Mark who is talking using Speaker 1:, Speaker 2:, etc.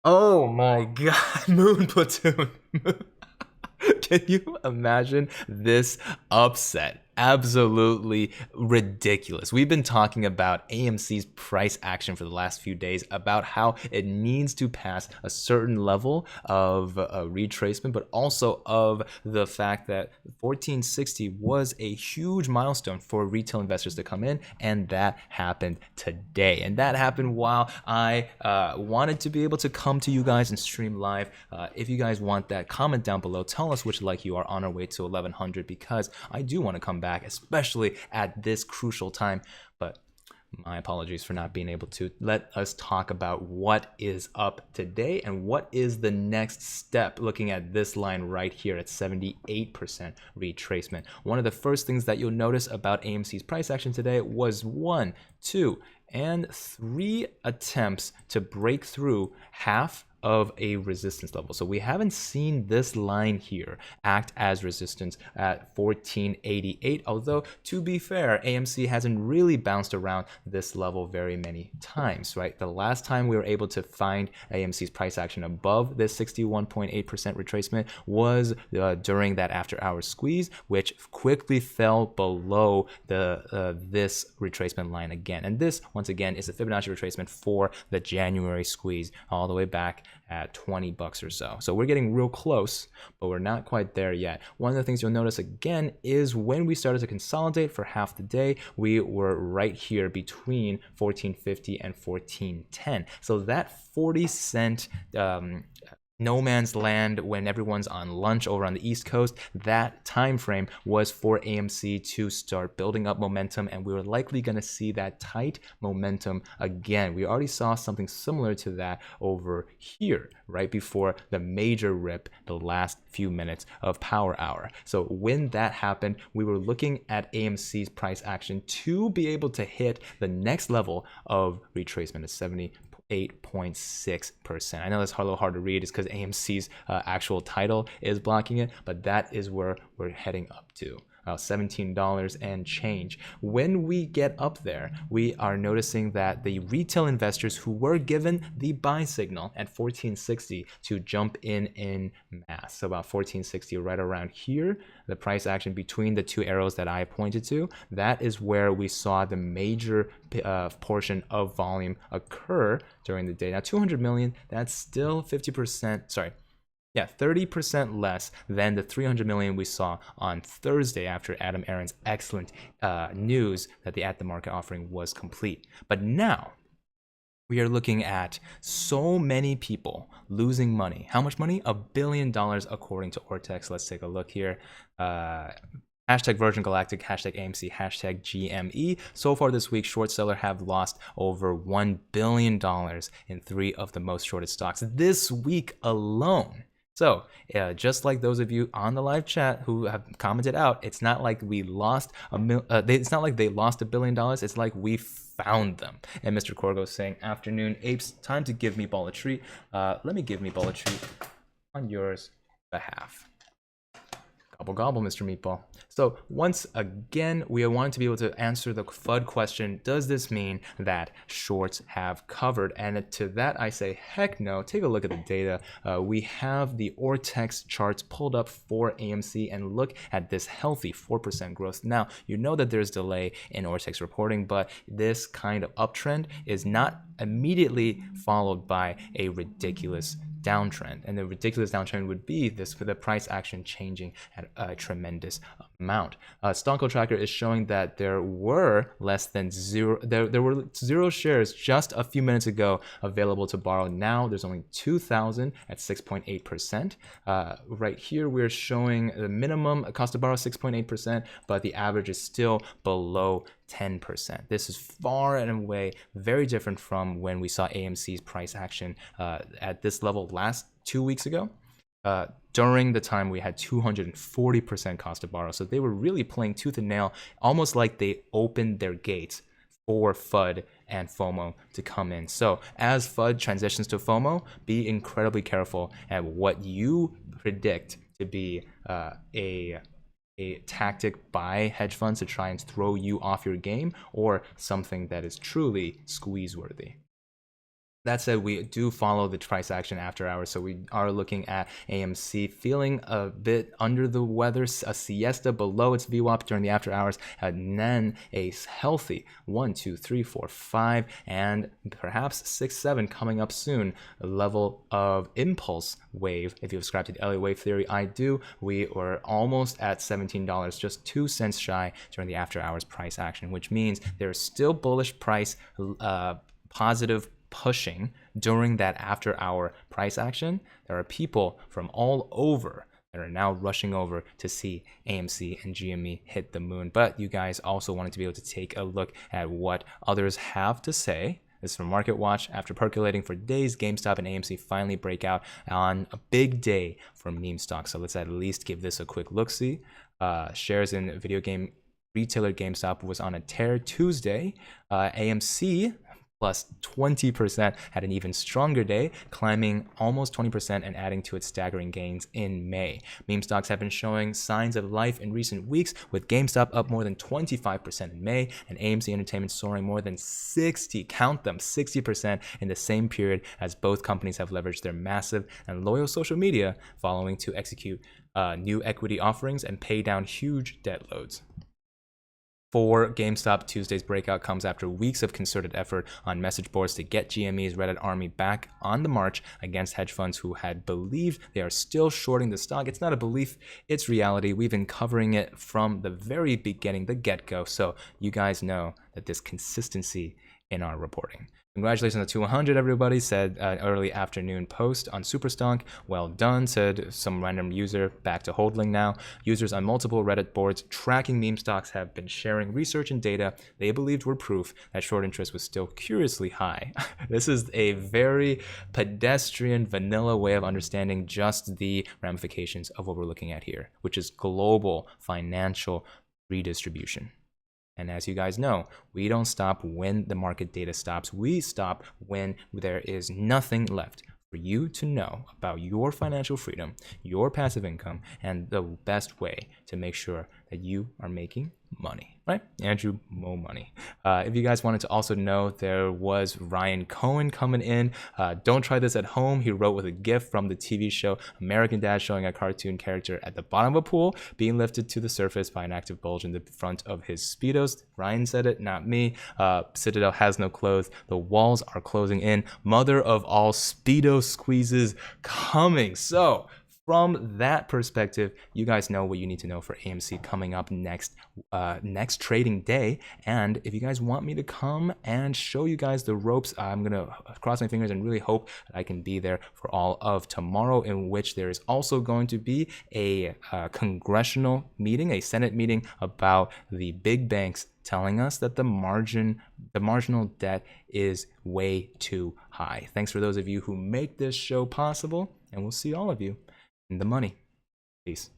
Speaker 1: Oh my god, Moon Platoon. Can you imagine this upset? Absolutely ridiculous. We've been talking about AMC's price action for the last few days, about how it needs to pass a certain level of retracement, but also of the fact that 1460 was a huge milestone for retail investors to come in, and that happened today. And that happened while I wanted to be able to come to you guys and stream live. If you guys want that, comment down below. Tell us which like you are on our way to 1100, because I do want to come back, especially at this crucial time. But my apologies for not being able to. Let us talk about what is up today and what is the next step, looking at this line right here at 78% retracement. One of the first things that you'll notice about AMC's price action today was 1, 2, and 3 attempts to break through half of a resistance level. So we haven't seen this line here act as resistance at 1488, although to be fair, AMC hasn't really bounced around this level very many times, right? The last time we were able to find AMC's price action above this 61.8% retracement was during that after hours squeeze, which quickly fell below the this retracement line again. And this, once again, is a Fibonacci retracement for the January squeeze all the way back at 20 bucks or so. So we're getting real close, but we're not quite there yet. One of the things you'll notice again is when we started to consolidate for half the day, we were right here between 1450 and 1410. So that 40-cent no man's land when everyone's on lunch over on the East Coast, that time frame was for AMC to start building up momentum, and we were likely going to see that tight momentum again. We already saw something similar to that over here right before the major rip the last few minutes of power hour. So when that happened, we were looking at AMC's price action to be able to hit the next level of retracement of 8.6%. I know that's a little hard to read. It's because AMC's actual title is blocking it, but that is where we're heading up to. $17 and change. When we get up there, we are noticing that the retail investors who were given the buy signal at 1460 to jump in mass. So about 1460 right around here, the price action between the two arrows that I pointed to, that is where we saw the major portion of volume occur during the day. Now 200 million, that's still 50%, sorry, yeah, 30% less than the 300 million we saw on Thursday after Adam Aaron's excellent news that the at-the-market offering was complete. But now we are looking at so many people losing money. How much money? $1 billion according to Ortex. Let's take a look here. Hashtag Virgin Galactic, hashtag AMC, hashtag GME. So far this week, short seller have lost over $1 billion in 3 of the most shorted stocks this week alone. So just like those of you on the live chat who have commented out, it's not like we lost it's not like they lost $1 billion. It's like we found them. And Mr. Corgo saying, "Afternoon apes, time to give me ball a treat." Let me give me ball a treat on yours behalf. Gobble gobble, Mr. Meatball. So once again, we want to be able to answer the FUD question, does this mean that shorts have covered? And to that I say, heck no. Take a look at the data. We have the Ortex charts pulled up for AMC, and look at this healthy 4% growth. Now, you know that there's delay in Ortex reporting, but this kind of uptrend is not immediately followed by a ridiculous downtrend, and the ridiculous downtrend would be this for the price action changing at a tremendous amount. Stonko Tracker is showing that there were less than zero. There were 0 shares just a few minutes ago available to borrow. Now there's only 2,000 at 6.8%. Right here we're showing the minimum cost to borrow 6.8%, but the average is still below 10%. This is far and away very different from when we saw AMC's price action at this level last 2 weeks ago. During the time we had 240% cost to borrow. So they were really playing tooth and nail, almost like they opened their gates for FUD and FOMO to come in. So as FUD transitions to FOMO, be incredibly careful at what you predict to be a tactic by hedge funds to try and throw you off your game, or something that is truly squeeze worthy. That said, we do follow the price action after hours, so we are looking at AMC feeling a bit under the weather, a siesta below its VWAP during the after hours, and then a healthy 1, 2, 3, 4, 5, and perhaps 6, 7 coming up soon. A level of impulse wave. If you subscribe to the Elliott wave theory, I do. We were almost at $17, just 2 cents shy during the after hours price action, which means there's still bullish price positive pushing during that after hour price action. There are people from all over that are now rushing over to see AMC and GME hit the moon. But you guys also wanted to be able to take a look at what others have to say. This is from Market Watch. After percolating for days, GameStop and AMC finally break out on a big day for meme stocks. So let's at least give this a quick look-see. Shares in video game retailer GameStop was on a tear Tuesday. AMC plus 20% had an even stronger day, climbing almost 20% and adding to its staggering gains in May. Meme stocks have been showing signs of life in recent weeks, with GameStop up more than 25% in May and AMC Entertainment soaring more than 60% in the same period, as both companies have leveraged their massive and loyal social media following to execute new equity offerings and pay down huge debt loads. For GameStop, Tuesday's breakout comes after weeks of concerted effort on message boards to get GME's Reddit army back on the march against hedge funds who had believed they are still shorting the stock. It's not a belief, it's reality. We've been covering it from the very beginning, the get-go, so you guys know that there's consistency in our reporting. Congratulations to 100, everybody, said early afternoon post on Superstonk. Well done, said some random user. Back to holding now. Users on multiple Reddit boards tracking meme stocks have been sharing research and data they believed were proof that short interest was still curiously high. This is a very pedestrian, vanilla way of understanding just the ramifications of what we're looking at here, which is global financial redistribution. And as you guys know, we don't stop when the market data stops. We stop when there is nothing left for you to know about your financial freedom, your passive income, and the best way to make sure that you are making money, right? Andrew, Mo Money. If you guys wanted to also know, there was Ryan Cohen coming in. Don't try this at home. He wrote with a GIF from the TV show American Dad, showing a cartoon character at the bottom of a pool being lifted to the surface by an active bulge in the front of his Speedos. Ryan said it, not me. Citadel has no clothes. The walls are closing in. Mother of all Speedo squeezes coming. So from that perspective, you guys know what you need to know for AMC coming up next trading day. And if you guys want me to come and show you guys the ropes, I'm gonna cross my fingers and really hope that I can be there for all of tomorrow, in which there is also going to be a congressional meeting, a Senate meeting about the big banks telling us that the marginal debt is way too high. Thanks for those of you who make this show possible, and we'll see all of you in the money. Peace.